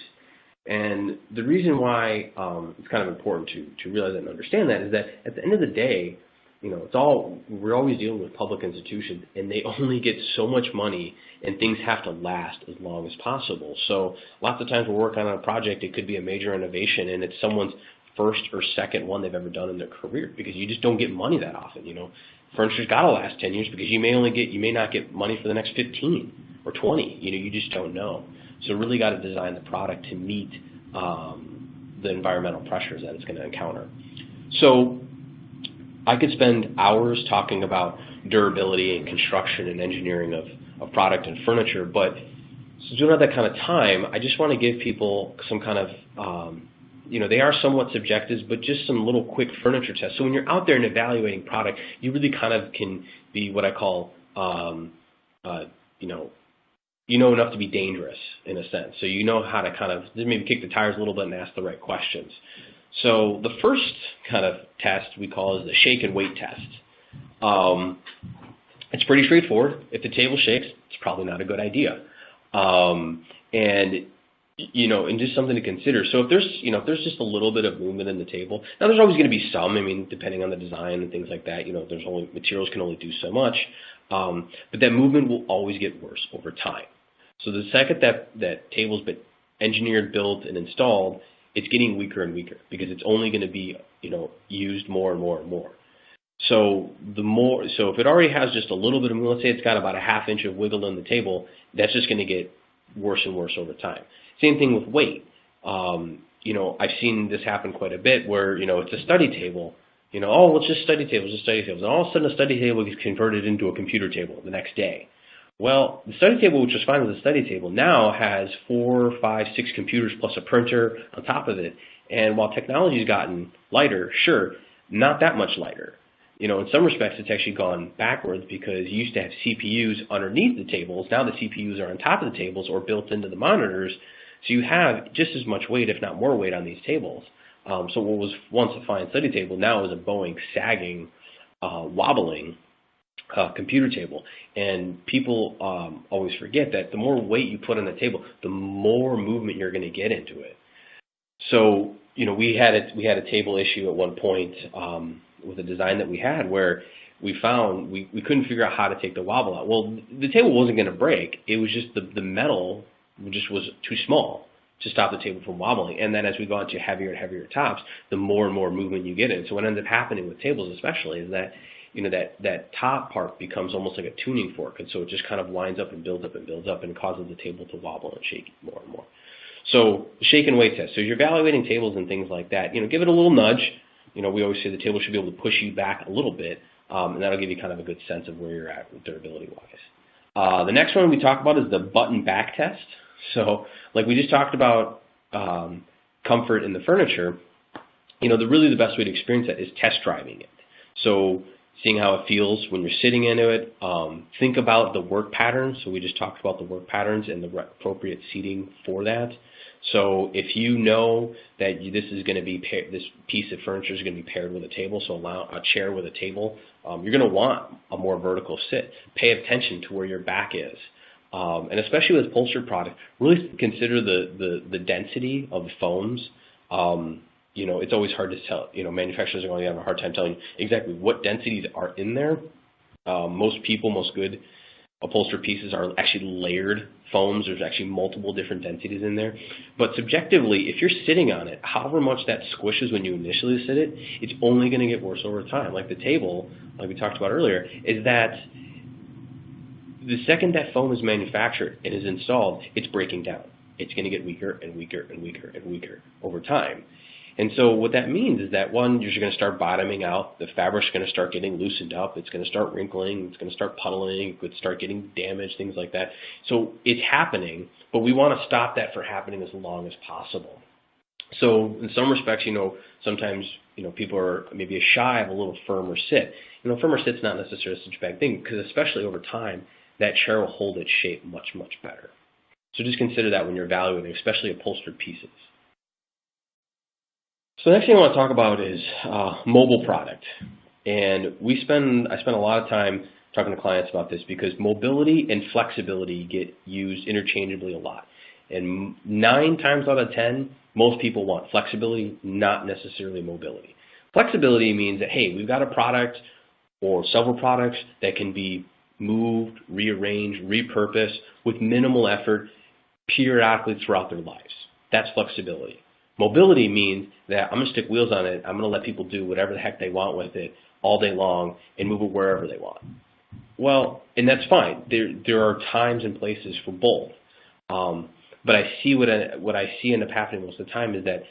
And the reason why it's kind of important to realize and understand that is that at the end of the day, we're always dealing with public institutions, and they only get so much money, and things have to last as long as possible. So lots of times we're working on a project, it could be a major innovation, and it's someone's first or second one they've ever done in their career, because you just don't get money that often. Furniture's got to last 10 years because you may not get money for the next 15 or 20. You just don't know. So really got to design the product to meet the environmental pressures that it's going to encounter. So I could spend hours talking about durability and construction and engineering of product and furniture, but since we don't have that kind of time, I just want to give people some kind of, they are somewhat subjective, but just some little quick furniture tests. So when you're out there and evaluating product, you really kind of can be what I call, enough to be dangerous in a sense. So you know how to kind of maybe kick the tires a little bit and ask the right questions. So the first kind of test we call is the shake and weight test. It's pretty straightforward. If the table shakes, it's probably not a good idea. And just something to consider. So if there's just a little bit of movement in the table, now there's always going to be some, depending on the design and things like that, materials can only do so much. But that movement will always get worse over time. So the second that table's been engineered, built, and installed, it's getting weaker and weaker because it's only going to be, used more and more and more. So if it already has just a little bit of, let's say it's got about a ½ inch of wiggle in the table, that's just going to get worse and worse over time. Same thing with weight. I've seen this happen quite a bit where, it's a study table. It's just study tables, And all of a sudden a study table gets converted into a computer table the next day. Well, the study table, which was fine as a study table, now has 4, 5, 6 computers plus a printer on top of it. And while technology's gotten lighter, sure, not that much lighter. In some respects, it's actually gone backwards because you used to have CPUs underneath the tables. Now the CPUs are on top of the tables or built into the monitors. So you have just as much weight, if not more weight, on these tables. So what was once a fine study table now is a bowing, sagging, wobbling computer table. And people always forget that the more weight you put on the table, the more movement you're going to get into it. So we had a table issue at one point with a design that we had where we found we couldn't figure out how to take the wobble out. Well, the table wasn't going to break. It was just the metal just was too small to stop the table from wobbling. And then as we go on to heavier and heavier tops, the more and more movement you get in. So what ends up happening with tables especially is that that top part becomes almost like a tuning fork. And so it just kind of winds up and builds up and builds up and causes the table to wobble and shake more and more. So the shake and weight test. So as you're evaluating tables and things like that, give it a little nudge. We always say the table should be able to push you back a little bit, and that'll give you kind of a good sense of where you're at durability-wise. The next one we talk about is the button back test. So like we just talked about comfort in the furniture, really the best way to experience that is test driving it. So seeing how it feels when you're sitting into it. Think about the work patterns. So we just talked about the work patterns and the appropriate seating for that. So if you know that this is going to be this piece of furniture is going to be paired with a table, so allow a chair with a table, you're going to want a more vertical sit. Pay attention to where your back is. And especially with upholstered product, really consider the density of the foams. It's always hard to tell. Manufacturers are going to have a hard time telling you exactly what densities are in there. Most good upholstered pieces are actually layered foams. There's actually multiple different densities in there. But subjectively, if you're sitting on it, however much that squishes when you initially sit it, it's only going to get worse over time. Like the table, like we talked about earlier, is that the second that foam is manufactured and is installed, it's breaking down. It's going to get weaker and weaker and weaker and weaker over time. And so what that means is that, one, you're going to start bottoming out. The fabric's going to start getting loosened up. It's going to start wrinkling. It's going to start puddling. It could start getting damaged, things like that. So it's happening, but we want to stop that from happening as long as possible. So in some respects, sometimes, people are maybe shy of a little firmer sit. Firmer sit's not necessarily such a bad thing because especially over time, that chair will hold its shape much, much better. So just consider that when you're evaluating, especially upholstered pieces. So the next thing I want to talk about is mobile product. And I spend a lot of time talking to clients about this because mobility and flexibility get used interchangeably a lot. And 9 times out of 10, most people want flexibility, not necessarily mobility. Flexibility means that, hey, we've got a product or several products that can be moved, rearranged, repurposed with minimal effort periodically throughout their lives. That's flexibility. Mobility means that I'm going to stick wheels on it. I'm going to let people do whatever the heck they want with it all day long and move it wherever they want. Well, and that's fine. There are times and places for both. But I see what I see end up happening most of the time is that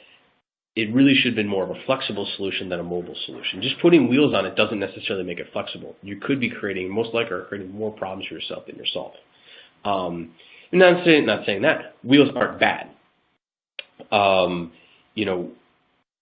it really should have been more of a flexible solution than a mobile solution. Just putting wheels on it doesn't necessarily make it flexible. You could be most likely creating more problems for yourself than you're solving. I'm not saying that. Wheels aren't bad.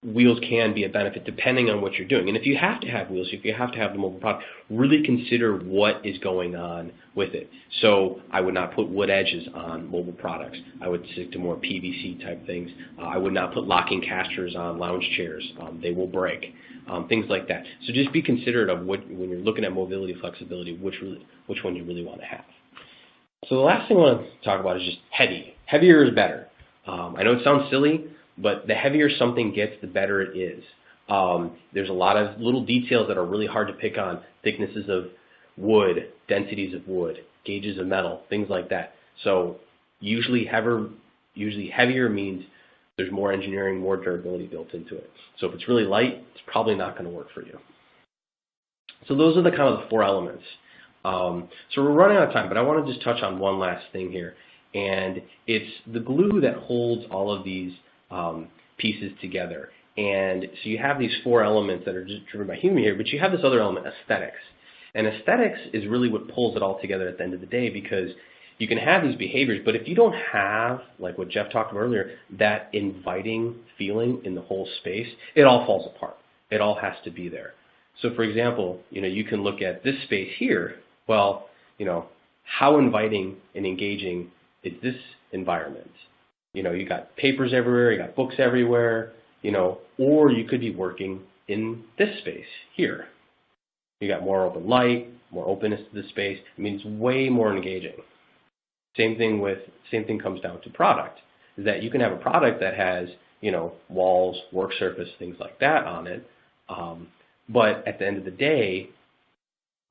Wheels can be a benefit depending on what you're doing. And if you have to have wheels, if you have to have the mobile product, really consider what is going on with it. So I would not put wood edges on mobile products. I would stick to more PVC type things. I would not put locking casters on lounge chairs. They will break. Things like that. So just be considerate of when you're looking at mobility, flexibility, which one you really want to have. So the last thing I want to talk about is just heavy. Heavier is better. I know it sounds silly, but the heavier something gets, the better it is. There's a lot of little details that are really hard to pick on. Thicknesses of wood, densities of wood, gauges of metal, things like that. So usually heavier means there's more engineering, more durability built into it. So if it's really light, it's probably not going to work for you. So those are the kind of the 4 elements. So we're running out of time, but I want to just touch on one last thing here. And it's the glue that holds all of these pieces together. And so you have these 4 elements that are just driven by human here, but you have this other element, aesthetics. And aesthetics is really what pulls it all together at the end of the day, because you can have these behaviors, but if you don't have, like what Jeff talked about earlier, that inviting feeling in the whole space, it all falls apart. It all has to be there. So for example, you can look at this space here. Well, how inviting and engaging is this environment? You got papers everywhere, you got books everywhere, or you could be working in this space here. You got more open light, more openness to the space. It's way more engaging. Same thing comes down to product, is that you can have a product that has, walls, work surface, things like that on it. But at the end of the day,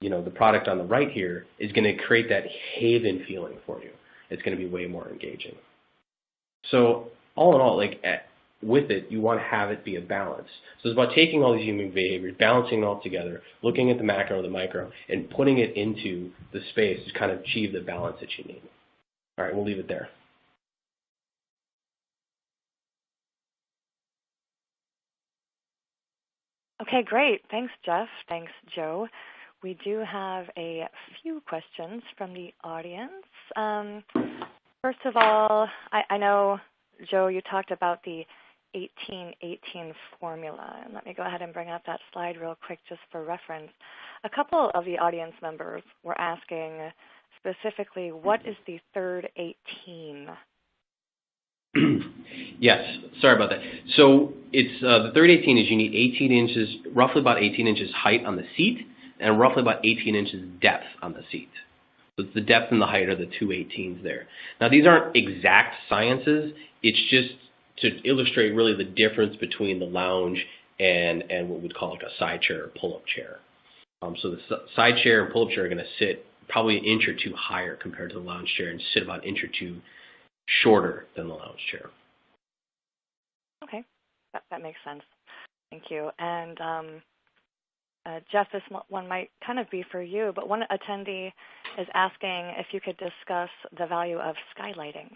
the product on the right here is going to create that haven feeling for you. It's going to be way more engaging. So all in all, with it, you want to have it be a balance. So it's about taking all these human behaviors, balancing it all together, looking at the macro, the micro, and putting it into the space to kind of achieve the balance that you need. All right, we'll leave it there. Okay, great. Thanks, Jeff. Thanks, Joe. We do have a few questions from the audience. First of all, I know, Joe, you talked about the 18-18 formula. And let me go ahead and bring up that slide real quick just for reference. A couple of the audience members were asking specifically, what is the third 18? Yes, sorry about that. So it's the third 18 is you need 18 inches, roughly about 18 inches height on the seat, and roughly about 18 inches depth on the seat. So it's the depth and the height are the two 18s there. Now these aren't exact sciences. It's just to illustrate really the difference between the lounge and what we'd call like a side chair or pull-up chair. So the side chair and pull-up chair are going to sit probably an inch or two higher compared to the lounge chair and sit about an inch or two shorter than the lounge chair. Okay, that makes sense. Thank you. And Jeff, this one might kind of be for you, but one attendee is asking if you could discuss the value of skylighting.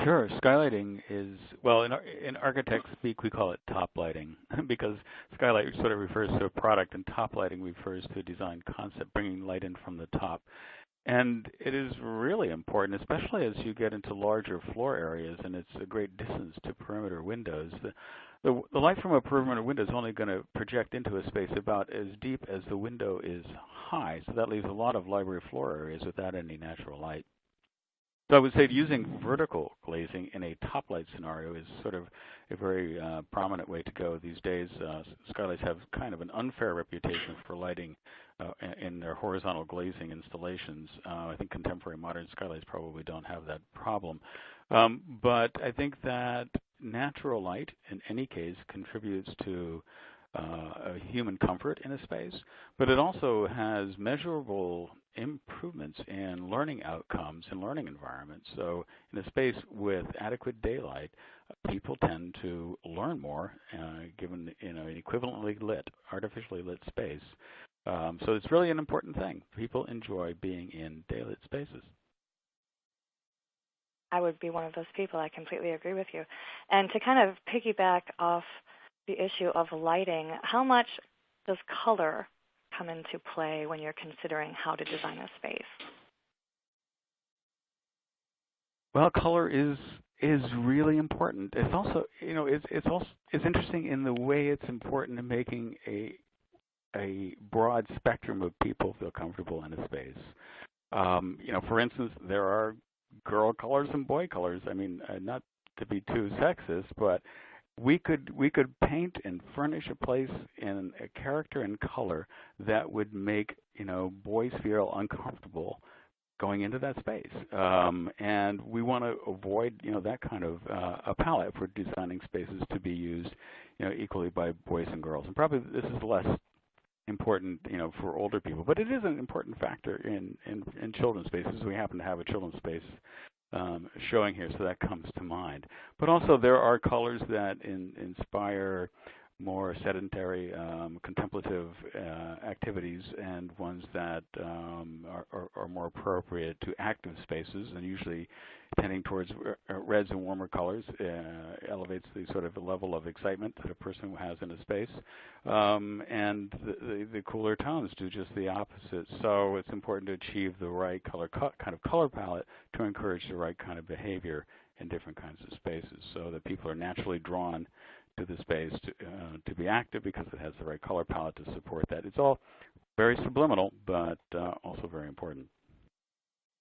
Sure. Skylighting is, well, in architect speak, we call it top lighting because skylight sort of refers to a product and top lighting refers to a design concept, bringing light in from the top. And it is really important, especially as you get into larger floor areas and it's a great distance to perimeter windows. The light from a perimeter window is only going to project into a space about as deep as the window is high, so that leaves a lot of library floor areas without any natural light. So I would say using vertical glazing in a top light scenario is sort of a very prominent way to go these days. Skylights have kind of an unfair reputation for lighting in their horizontal glazing installations. I think contemporary modern skylights probably don't have that problem. But I think that natural light, in any case, contributes to a human comfort in a space, but it also has measurable improvements in learning outcomes and learning environments. So in a space with adequate daylight, people tend to learn more given an equivalently lit, artificially lit space. So it's really an important thing. People enjoy being in daylit spaces. I would be one of those people. I completely agree with you. And to kind of piggyback off the issue of lighting, how much does color come into play when you're considering how to design a space? Well, color is really important. It's also, it's interesting in the way it's important in making a broad spectrum of people feel comfortable in a space. For instance, there are girl colors and boy colors. I mean, not to be too sexist, but we could paint and furnish a place in a character and color that would make boys feel uncomfortable going into that space, and we want to avoid that kind of a palette for designing spaces to be used equally by boys and girls. And probably this is less important for older people, but it is an important factor in children's spaces. We happen to have a children's space showing here, so that comes to mind. But also there are colors that inspire more sedentary, contemplative activities, and ones that are more appropriate to active spaces, and usually tending towards reds and warmer colors elevates the sort of level of excitement that a person has in a space, and the cooler tones do just the opposite. So it's important to achieve the right kind of color palette to encourage the right kind of behavior in different kinds of spaces, so that people are naturally drawn to the space to be active because it has the right color palette to support that. It's all very subliminal, but also very important.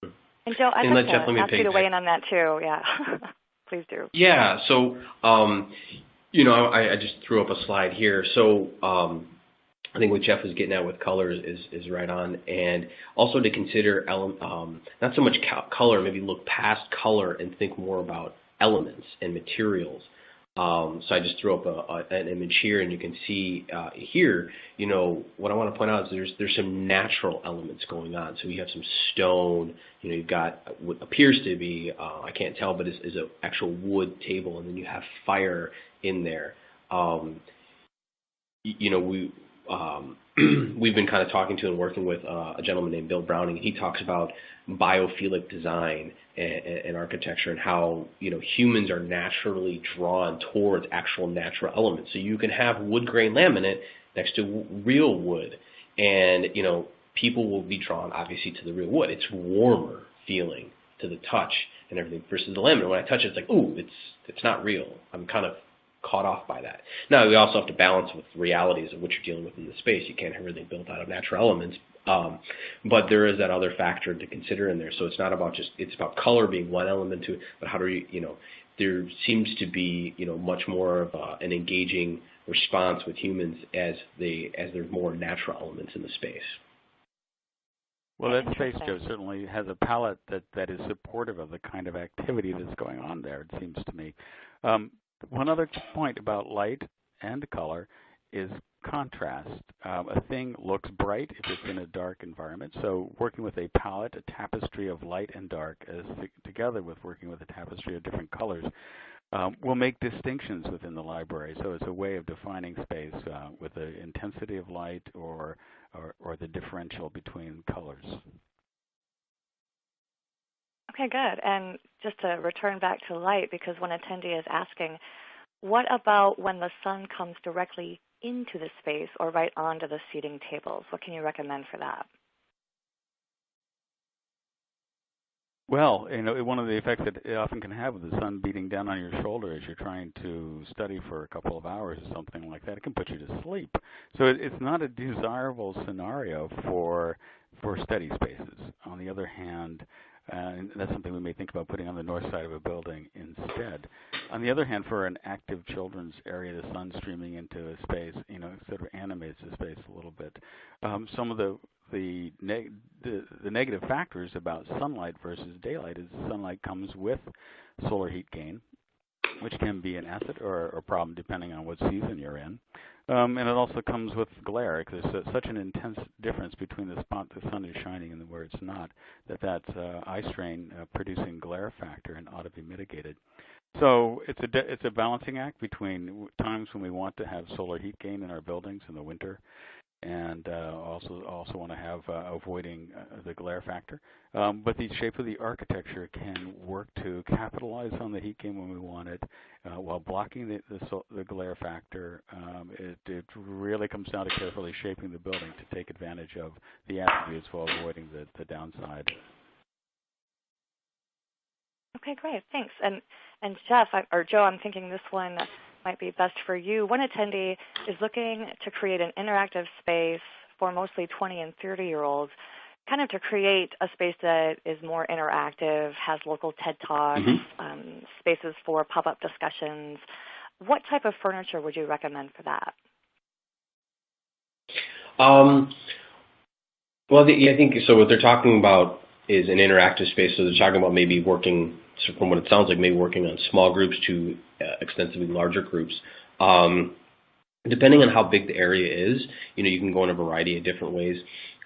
And Joe, I'd like to ask you to weigh in on that too. Yeah, please do. Yeah. So, I just threw up a slide here. So, I think what Jeff was getting at with colors is right on, and also to consider not so much color, maybe look past color and think more about elements and materials. So I just threw up an image here, and you can see here, what I want to point out is there's some natural elements going on. So you have some stone, you've got what appears to be, I can't tell, but is an actual wood table, and then you have fire in there. We've been kind of talking to and working with a gentleman named Bill Browning. He talks about biophilic design and architecture, and how humans are naturally drawn towards actual natural elements. So you can have wood grain laminate next to real wood, and people will be drawn obviously to the real wood. It's warmer feeling to the touch and everything versus the laminate. When I touch it, it's like, ooh, it's not real. I'm kind of caught off by that. Now, we also have to balance with the realities of what you're dealing with in the space. You can't have everything built out of natural elements, but there is that other factor to consider in there. So it's not about it's about color being one element to it, but how do there seems to be, much more of an engaging response with humans as there's more natural elements in the space. Well, that space, Joe, certainly has a palette that is supportive of the kind of activity that's going on there, it seems to me. One other point about light and color is contrast. A thing looks bright if it's in a dark environment. So working with a palette, a tapestry of light and dark, together with working with a tapestry of different colors, will make distinctions within the library. So it's a way of defining space with the intensity of light or the differential between colors. Okay, good. And just to return back to light, because one attendee is asking, what about when the sun comes directly into the space or right onto the seating tables? What can you recommend for that? Well, one of the effects that it often can have with the sun beating down on your shoulder as you're trying to study for a couple of hours or something like that, it can put you to sleep. So it's not a desirable scenario for study spaces. On the other hand, and that's something we may think about putting on the north side of a building instead. On the other hand, for an active children's area, the sun streaming into a space, sort of animates the space a little bit. Some of the negative factors about sunlight versus daylight is sunlight comes with solar heat gain, which can be an asset or a problem depending on what season you're in. And it also comes with glare. There's such an intense difference between the spot the sun is shining and where it's not, that's eye strain producing glare factor and ought to be mitigated. So it's a balancing act between times when we want to have solar heat gain in our buildings in the winter, and also want to have avoiding the glare factor. But the shape of the architecture can work to capitalize on the heat gain when we want it, while blocking the glare factor. It really comes down to carefully shaping the building to take advantage of the attributes while avoiding the downside. Okay, great, thanks. And Jeff, or Joe, I'm thinking this one might be best for you. One attendee is looking to create an interactive space for mostly 20 and 30-year-olds, kind of to create a space that is more interactive, has local TED Talks, spaces for pop-up discussions. What type of furniture would you recommend for that? Well, I think so. What they're talking about is an interactive space. So they're talking about maybe working, so from what it sounds like, maybe working on small groups to extensively larger groups. Depending on how big the area is, you can go in a variety of different ways.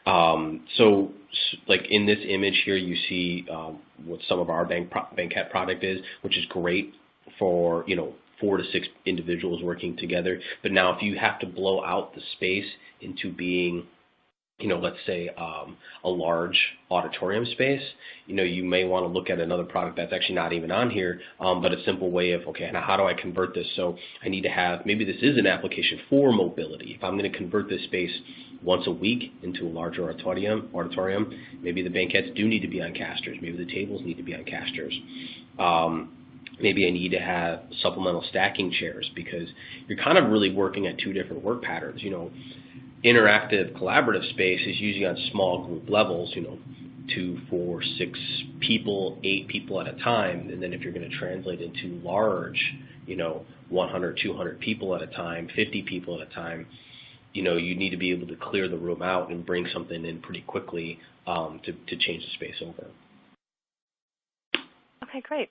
So, like in this image here, you see what some of our banquette product is, which is great for 4 to 6 individuals working together. But now, if you have to blow out the space into being let's say a large auditorium space, you may want to look at another product that's actually not even on here, but a simple way of, okay, now how do I convert this? So I need to have, maybe this is an application for mobility. If I'm going to convert this space once a week into a larger auditorium, maybe the banquettes do need to be on casters. Maybe the tables need to be on casters. Maybe I need to have supplemental stacking chairs, because you're kind of really working at 2 different work patterns. Interactive collaborative space is usually on small group levels, 2, 4, 6 people, 8 people at a time. And then if you're going to translate into large, 100, 200 people at a time, 50 people at a time, you need to be able to clear the room out and bring something in pretty quickly to change the space over. Okay, great.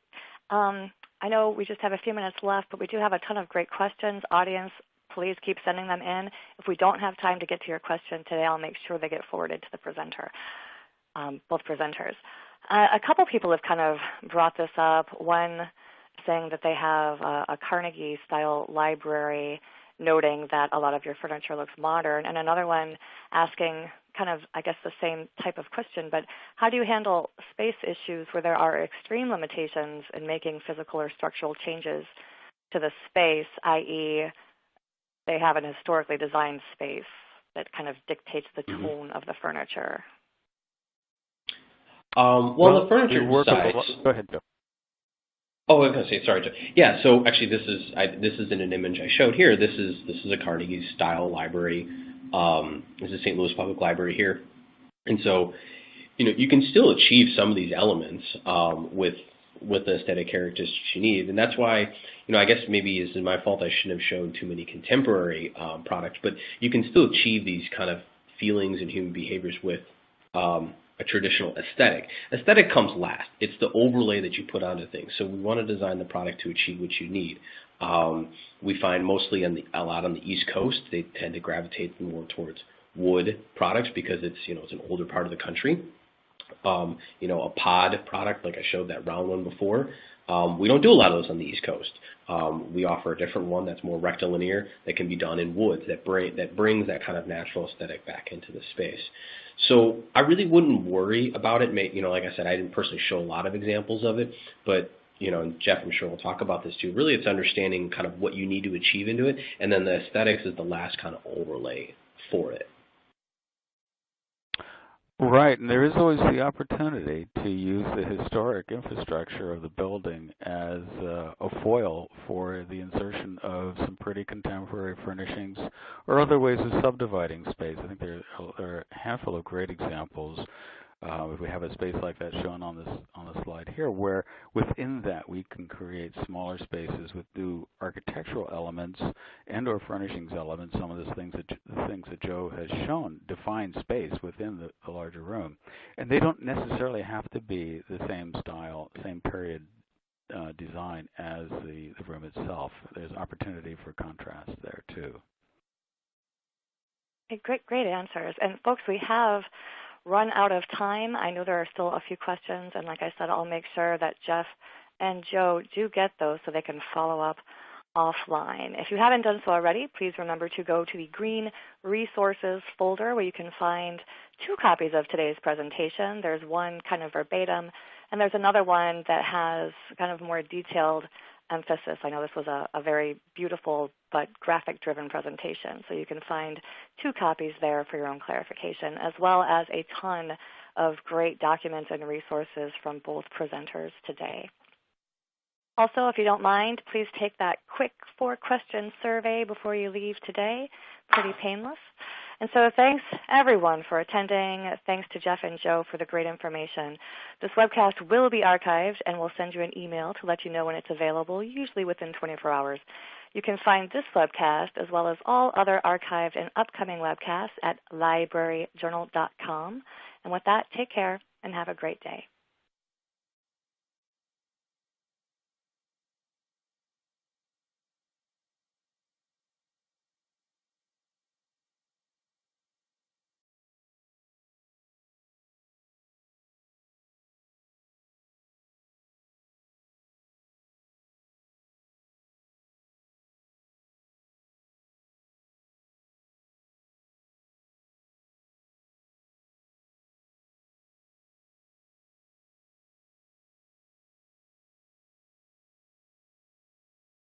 I know we just have a few minutes left, but we do have a ton of great questions. Audience, please keep sending them in. If we don't have time to get to your question today, I'll make sure they get forwarded to the presenter, both presenters. A couple people have kind of brought this up, one saying that they have a Carnegie-style library, noting that a lot of your furniture looks modern, and another one asking kind of, I guess, the same type of question, but how do you handle space issues where there are extreme limitations in making physical or structural changes to the space, i.e., they have an historically designed space that kind of dictates the tone of the furniture? Well, the furniture side. Go ahead, Joe. Oh, I was going to say, sorry, Joe. Yeah, so actually this is in an image I showed here. This is a Carnegie-style library. This is St. Louis Public Library here. And so, you can still achieve some of these elements with the aesthetic characteristics you need. And that's why, I guess maybe it's my fault I shouldn't have shown too many contemporary products, but you can still achieve these kind of feelings and human behaviors with a traditional aesthetic. Aesthetic comes last. It's the overlay that you put onto things. So we want to design the product to achieve what you need. We find mostly a lot on the East Coast, they tend to gravitate more towards wood products because it's it's an older part of the country. A pod product, like I showed that round one before. We don't do a lot of those on the East Coast. We offer a different one that's more rectilinear that can be done in woods that brings that kind of natural aesthetic back into the space. So I really wouldn't worry about it. Like I said, I didn't personally show a lot of examples of it, but and Jeff, I'm sure we'll talk about this too. Really, it's understanding kind of what you need to achieve into it, and then the aesthetics is the last kind of overlay for it. Right, and there is always the opportunity to use the historic infrastructure of the building as a foil for the insertion of some pretty contemporary furnishings or other ways of subdividing space. I think there are a handful of great examples. If we have a space like that shown on the slide here, where within that we can create smaller spaces with new architectural elements and/or furnishings elements. Some of the things that Joe has shown define space within the larger room, and they don't necessarily have to be the same style, same period design as the room itself. There's opportunity for contrast there too. Okay, great answers. And folks, we have run out of time. I know there are still a few questions, and like I said, I'll make sure that Jeff and Joe do get those so they can follow up offline. If you haven't done so already, please remember to go to the Green Resources folder where you can find 2 copies of today's presentation. There's one kind of verbatim, and there's another one that has kind of more detailed emphasis. I know this was a very beautiful but graphic-driven presentation, so you can find 2 copies there for your own clarification, as well as a ton of great documents and resources from both presenters today. Also, if you don't mind, please take that quick 4-question survey before you leave today. Pretty painless. And so thanks, everyone, for attending. Thanks to Jeff and Joe for the great information. This webcast will be archived, and we'll send you an email to let you know when it's available, usually within 24 hours. You can find this webcast, as well as all other archived and upcoming webcasts, at libraryjournal.com. And with that, take care and have a great day.